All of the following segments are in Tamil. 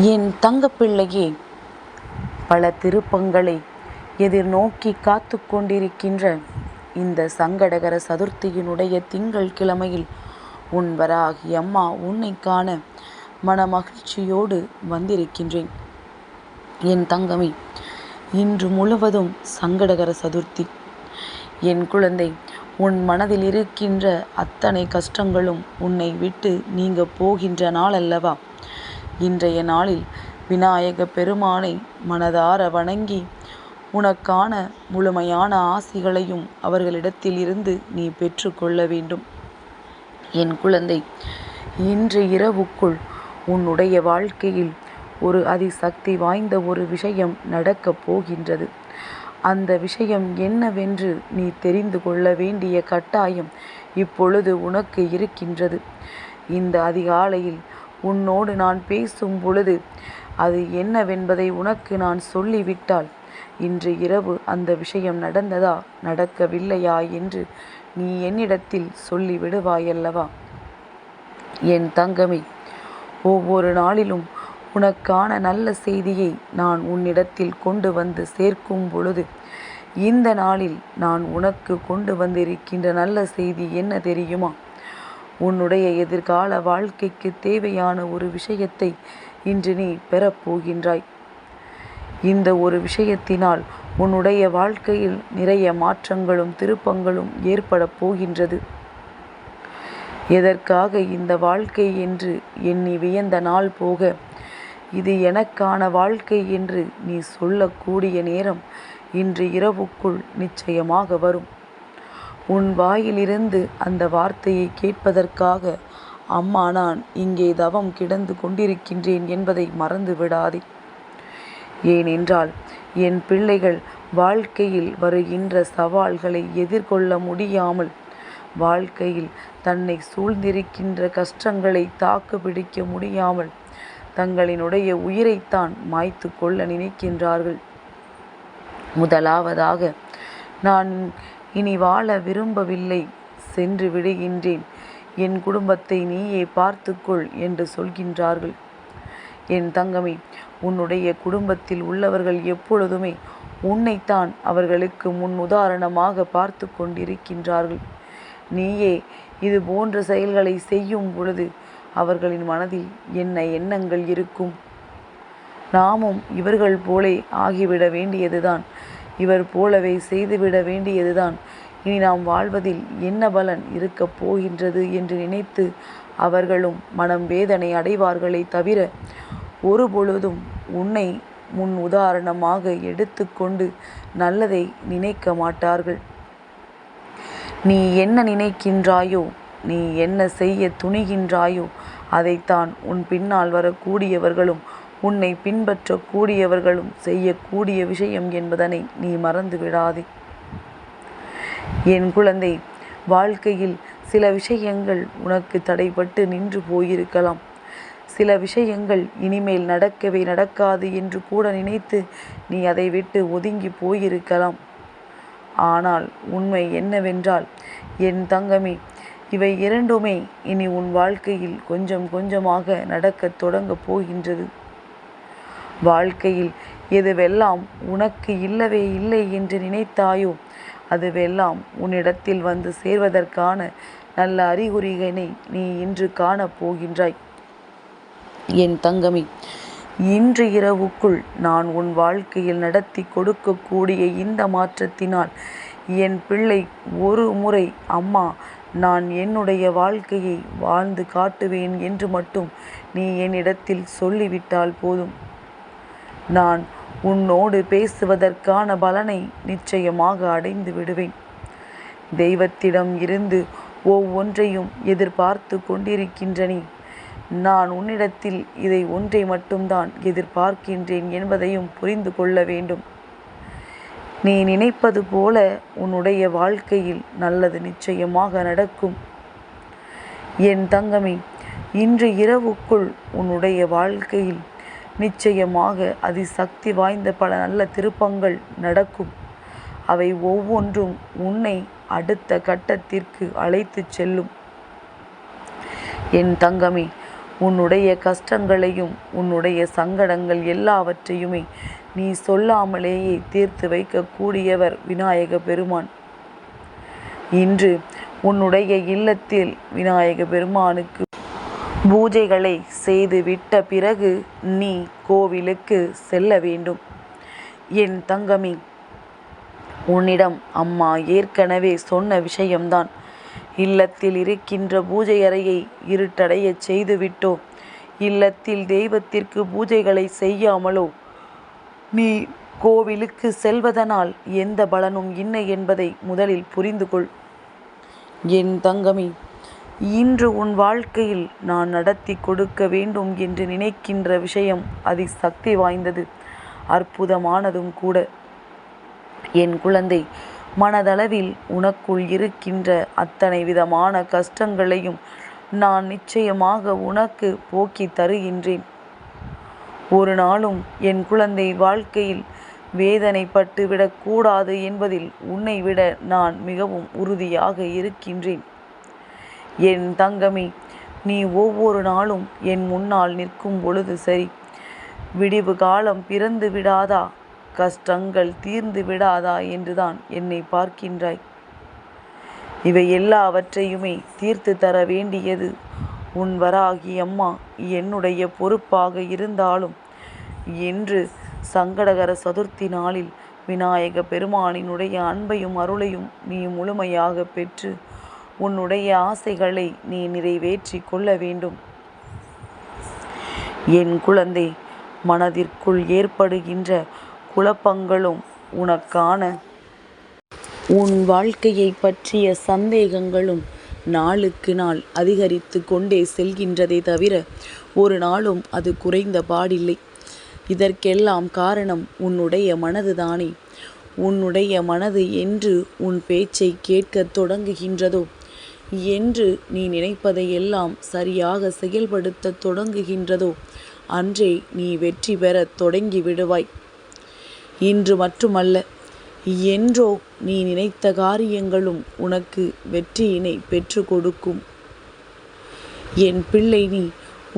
என் தங்கப்பிள்ளையே, பல திருப்பங்களை எதிர்நோக்கி காத்து கொண்டிருக்கின்ற இந்த சங்கடகர சதுர்த்தியினுடைய திங்கள் கிழமையில் உன் வராகி அம்மா உன்னை காண மனமகிழ்ச்சியோடு வந்திருக்கின்றேன். என் தங்கமே, இன்று முழுவதும் சங்கடகர சதுர்த்தி. என் குழந்தை, உன் மனதில் இருக்கின்ற அத்தனை கஷ்டங்களும் உன்னை விட்டு நீங்க போகின்ற நாள் அல்லவா? இன்றைய நாளில் விநாயக பெருமானை மனதார வணங்கி உனக்கான முழுமையான ஆசிகளையும் அவர்களிடத்தில் இருந்து நீ பெற்றுக்கொள்ள வேண்டும். என் குழந்தை, இன்று இரவுக்குள் உன்னுடைய வாழ்க்கையில் ஒரு அதிசக்தி வாய்ந்த ஒரு விஷயம் நடக்கப் போகின்றது. அந்த விஷயம் என்னவென்று நீ தெரிந்து கொள்ள வேண்டிய கட்டாயம் இப்பொழுது உனக்கு இருக்கின்றது. இந்த அதிகாலையில் உன்னோடு நான் பேசும் பொழுது அது என்னவென்பதை உனக்கு நான் சொல்லிவிட்டால் இன்று இரவு அந்த விஷயம் நடந்ததா நடக்கவில்லையா என்று நீ என்னிடத்தில் சொல்லிவிடுவாயல்லவா? என் தங்கமே, ஒவ்வொரு நாளிலும் உனக்கான நல்ல செய்தியை நான் உன்னிடத்தில் கொண்டு வந்து சேர்க்கும் பொழுது இந்த நாளில் நான் உனக்கு கொண்டு வந்திருக்கின்ற நல்ல செய்தி என்ன தெரியுமா? உன்னுடைய எதிர்கால வாழ்க்கைக்கு தேவையான ஒரு விஷயத்தை இன்று நீ பெறப்போகின்றாய். இந்த ஒரு விஷயத்தினால் உன்னுடைய வாழ்க்கையில் நிறைய மாற்றங்களும் திருப்பங்களும் ஏற்பட போகின்றது. எதற்காக இந்த வாழ்க்கை என்று எண்ணி வியந்த நாள் போக, இது எனக்கான வாழ்க்கை என்று நீ சொல்லக்கூடிய நேரம் இன்று இரவுக்குள் நிச்சயமாக வரும். உன் வாயிலிருந்து அந்த வார்த்தையை கேட்பதற்காக அம்மா நான் இங்கே தவம் கிடந்து கொண்டிருக்கின்றேன் என்பதை மறந்து விடாதே. ஏனென்றால் என் பிள்ளைகள் வாழ்க்கையில் வருகின்ற சவால்களை எதிர்கொள்ள முடியாமல், வாழ்க்கையில் தன்னை சூழ்ந்திருக்கின்ற கஷ்டங்களை தாக்கு பிடிக்க முடியாமல் தங்களினுடைய உயிரைத்தான் மாய்த்து கொள்ள நினைக்கின்றார்கள். முதலாவதாக, நான் இனி வாழ விரும்பவில்லை, சென்று விடுகின்றேன், என் குடும்பத்தை நீயே பார்த்துக்கொள் என்று சொல்கின்றார்கள். என் தங்கமே, உன்னுடைய குடும்பத்தில் உள்ளவர்கள் எப்பொழுதுமே உன்னைத்தான் அவர்களுக்கு முன் உதாரணமாக பார்த்து கொண்டிருக்கின்றார்கள். நீயே இது போன்ற செயல்களை செய்யும் பொழுது அவர்களின் மனதில் என்ன எண்ணங்கள் இருக்கும்? நாமும் இவர்கள் போலே ஆகிவிட வேண்டியதுதான், இவர் போலவே செய்துவிட வேண்டியதுதான், இனி நாம் வாழ்வதில் என்ன பலன் இருக்கப் போகின்றது என்று நினைத்து அவர்களும் மனம் வேதனை அடைவார்களே தவிர ஒருபொழுதும் உன்னை முன் உதாரணமாக எடுத்துக்கொண்டு நல்லதை நினைக்க மாட்டார்கள். நீ என்ன நினைக்கின்றாயோ, நீ என்ன செய்ய துணிகின்றாயோ அதைத்தான் உன் பின்னால் வரக்கூடியவர்களும் உன்னை பின்பற்றக்கூடியவர்களும் செய்யக்கூடிய விஷயம் என்பதனை நீ மறந்து விடாதே. என் குழந்தை, வாழ்க்கையில் சில விஷயங்கள் உனக்கு தடைப்பட்டு நின்று போயிருக்கலாம். சில விஷயங்கள் இனிமேல் நடக்கவே நடக்காது என்று கூட நினைத்து நீ அதை விட்டு ஒதுங்கி போயிருக்கலாம். ஆனால் உண்மை என்னவென்றால் என் தங்கமே, இவை இரண்டுமே இனி உன் வாழ்க்கையில் கொஞ்சம் கொஞ்சமாக நடக்கத் தொடங்கப் போகின்றது. வாழ்க்கையில் எதுவெல்லாம் உனக்கு இல்லவே இல்லை என்று நினைத்தாயோ அதுவெல்லாம் உன்னிடத்தில் வந்து சேர்வதற்கான நல்ல அறிகுறிகளை நீ இன்று காணப்போகின்றாய். என் தங்கமே, இன்று இரவுக்குள் நான் உன் வாழ்க்கையில் நடத்தி கொடுக்கக்கூடிய இந்த மாற்றத்தினால் என் பிள்ளை ஒரு முறை அம்மா நான் என்னுடைய வாழ்க்கையை வாழ்ந்து காட்டுவேன் என்று மட்டும் நீ என்னிடத்தில் சொல்லிவிட்டால் போதும். நான் உன்னோடு பேசுவதற்கான பலனை நிச்சயமாக அடைந்து விடுவேன். தெய்வத்திடம் இருந்து ஒவ்வொன்றையும் எதிர்பார்த்து கொண்டிருக்கின்ற நீ, நான் உன்னிடத்தில் இதை ஒன்றை மட்டும்தான் எதிர்பார்க்கின்றேன் என்பதையும் புரிந்து கொள்ள வேண்டும். நீ நினைப்பது போல உன்னுடைய வாழ்க்கையில் நல்லது நிச்சயமாக நடக்கும். என் தங்கமே, இன்று இரவுக்குள் உன்னுடைய வாழ்க்கையில் நிச்சயமாக அதிசக்தி வாய்ந்த பல நல்ல திருப்பங்கள் நடக்கும். அவை ஒவ்வொன்றும் உன்னை அடுத்த கட்டத்திற்கு அழைத்து செல்லும். என் தங்கமே, உன்னுடைய கஷ்டங்களையும் உன்னுடைய சங்கடங்கள் எல்லாவற்றையுமே நீ சொல்லாமலேயே தீர்த்து வைக்கக்கூடியவர் விநாயக பெருமான். இன்று உன்னுடைய இல்லத்தில் விநாயக பெருமானுக்கு பூஜைகளை செய்து விட்ட பிறகு நீ கோவிலுக்கு செல்ல வேண்டும். என் தங்கமே, உன்னிடம் அம்மா ஏற்கனவே சொன்ன விஷயம்தான். இல்லத்தில் இருக்கின்ற பூஜை அறையை இருட்டடைய செய்துவிட்டோ, இல்லத்தில் தெய்வத்திற்கு பூஜைகளை செய்யாமலோ நீ கோவிலுக்கு செல்வதனால் எந்த பலனும் இல்லை என்பதை முதலில் புரிந்து கொள். என் தங்கமே, இன்று உன் வாழ்க்கையில் நான் நடத்தி கொடுக்க வேண்டும் என்று நினைக்கின்ற விஷயம் அதிசக்தி வாய்ந்தது, அற்புதமானதும் கூட. என் குழந்தை, மனதளவில் உனக்குள் இருக்கின்ற அத்தனை விதமான கஷ்டங்களையும் நான் நிச்சயமாக உனக்கு போக்கி தருகின்றேன். ஒரு நாளும் என் குழந்தை வாழ்க்கையில் வேதனைப்பட்டு விடக்கூடாது என்பதில் உன்னை விட நான் மிகவும் உறுதியாக இருக்கின்றேன். என் தங்கமே, நீ ஒவ்வொரு நாளும் என் முன்னால் நிற்கும் பொழுது சரி, விடிவு காலம் பிறந்து விடாதா, கஷ்டங்கள் தீர்ந்து விடாதா என்றுதான் என்னை பார்க்கின்றாய். இவை எல்லாவற்றையுமே தீர்த்து தர வேண்டியது உன் வராகி அம்மா என்னுடைய பொறுப்பாக இருந்தாலும், இன்று சங்கடகர சதுர்த்தி நாளில் விநாயக பெருமானினுடைய அன்பையும் அருளையும் நீ முழுமையாக பெற்று உன்னுடைய ஆசைகளை நீ நிறைவேற்றி கொள்ள வேண்டும். என் குழந்தை, மனதிற்குள் ஏற்படுகின்ற குழப்பங்களும் உனக்கான உன் வாழ்க்கையை பற்றிய சந்தேகங்களும் நாளுக்கு நாள் அதிகரித்து கொண்டே செல்கின்றதே தவிர ஒரு நாளும் அது குறைந்த பாடில்லை. இதற்கெல்லாம் காரணம் உன்னுடைய மனதுதானே. உன்னுடைய மனது என்று உன் பேச்சை கேட்கத் தொடங்குகின்றதோ, என்று நீ நினைப்பதையெல்லாம் சரியாக செயல்படுத்த தொடங்குகின்றதோ, அன்றே நீ வெற்றி பெறத் தொடங்கி விடுவாய். இன்று மட்டுமல்ல, என்றோ நீ நினைத்த காரியங்களும் உனக்கு வெற்றியினை பெற்று கொடுக்கும். என் பிள்ளை, நீ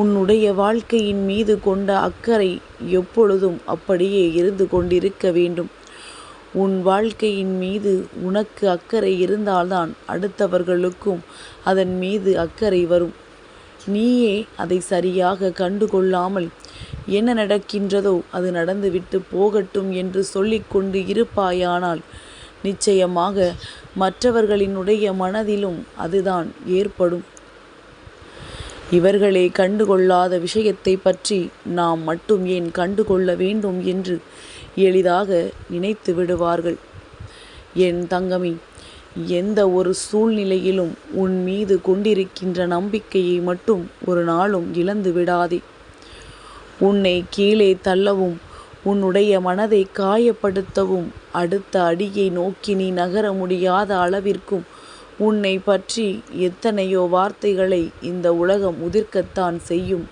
உன்னுடைய வாழ்க்கையின் மீது கொண்ட அக்கறை எப்பொழுதும் அப்படியே இருந்து கொண்டிருக்க வேண்டும். உன் வாழ்க்கையின் மீது உனக்கு அக்கறை இருந்தால்தான் அடுத்தவர்களுக்கும் அதன் மீது அக்கறை வரும். நீயே அதை சரியாக கண்டுகொள்ளாமல் என்ன நடக்கின்றதோ அது நடந்துவிட்டு போகட்டும் என்று சொல்லிக்கொண்டு இருப்பாயானால் நிச்சயமாக மற்றவர்களினுடைய மனதிலும் அதுதான் ஏற்படும். இவர்களே கண்டுகொள்ளாத விஷயத்தை பற்றி நாம் மட்டும் ஏன் கண்டுகொள்ள வேண்டும் என்று எளிதாக நினைத்து விடுவார்கள். என் தங்கமே, எந்த ஒரு சூழ்நிலையிலும் உன் மீது கொண்டிருக்கின்ற நம்பிக்கையை மட்டும் ஒரு நாளும் இழந்து விடாதே. உன்னை கீழே தள்ளவும் உன்னுடைய மனதை காயப்படுத்தவும் அடுத்த அடியை நோக்கி நீ நகர முடியாத அளவிற்கும் உன்னை பற்றி எத்தனையோ வார்த்தைகளை இந்த உலகம் உதிர்க்கத்தான் செய்யும்.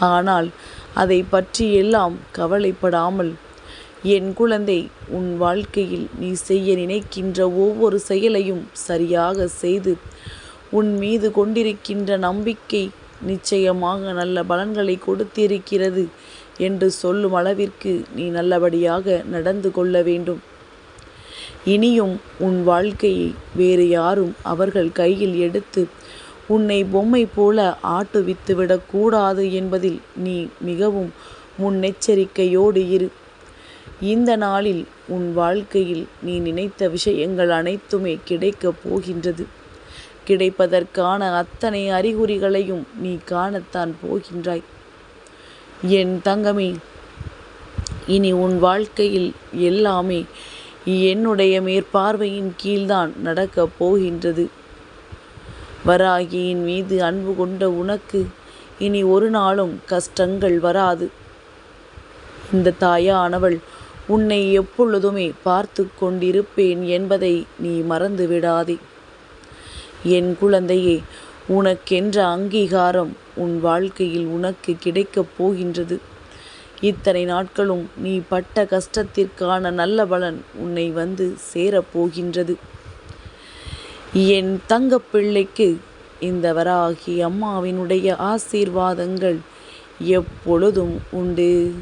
ஆனால் அதை பற்றி எல்லாம் கவலைப்படாமல் என் குழந்தை, உன் வாழ்க்கையில் நீ செய்ய நினைக்கின்ற ஒவ்வொரு செயலையும் சரியாக செய்து உன் மீது கொண்டிருக்கின்ற நம்பிக்கை நிச்சயமாக நல்ல பலன்களை கொடுத்திருக்கிறது என்று சொல்லும் அளவிற்கு நீ நல்லபடியாக நடந்து கொள்ள வேண்டும். இனியும் உன் வாழ்க்கையை வேறு யாரும் அவர்கள் கையில் எடுத்து உன்னை பொம்மை போல ஆட்டுவித்து விடக்கூடாது என்பதில் நீ மிகவும் முன்னெச்சரிக்கையோடு இரு. இந்த நாளில் உன் வாழ்க்கையில் நீ நினைத்த விஷயங்கள் அனைத்துமே கிடைக்கப் போகின்றது. கிடைப்பதற்கான அத்தனை அறிகுறிகளையும் நீ காணத்தான் போகின்றாய். என் தங்கமே, இனி உன் வாழ்க்கையில் எல்லாமே என்னுடைய மேற்பார்வையின் கீழ்தான் நடக்கப் போகின்றது. வராகியின் மீது அன்பு கொண்ட உனக்கு இனி ஒரு நாளும் கஷ்டங்கள் வராது. இந்த தாயானவள் உன்னை எப்பொழுதுமே பார்த்து கொண்டிருப்பேன் என்பதை நீ மறந்து விடாதே. என் குழந்தையே, உனக்கென்ற அங்கீகாரம் உன் வாழ்க்கையில் உனக்கு கிடைக்கப் போகின்றது. இத்தனை நாட்களும் நீ பட்ட கஷ்டத்திற்கான நல்ல பலன் உன்னை வந்து சேரப்போகின்றது. என் தங்கப்பிள்ளைக்கு இந்த வராகி அம்மாவினுடைய ஆசீர்வாதங்கள் எப்பொழுதும் உண்டு.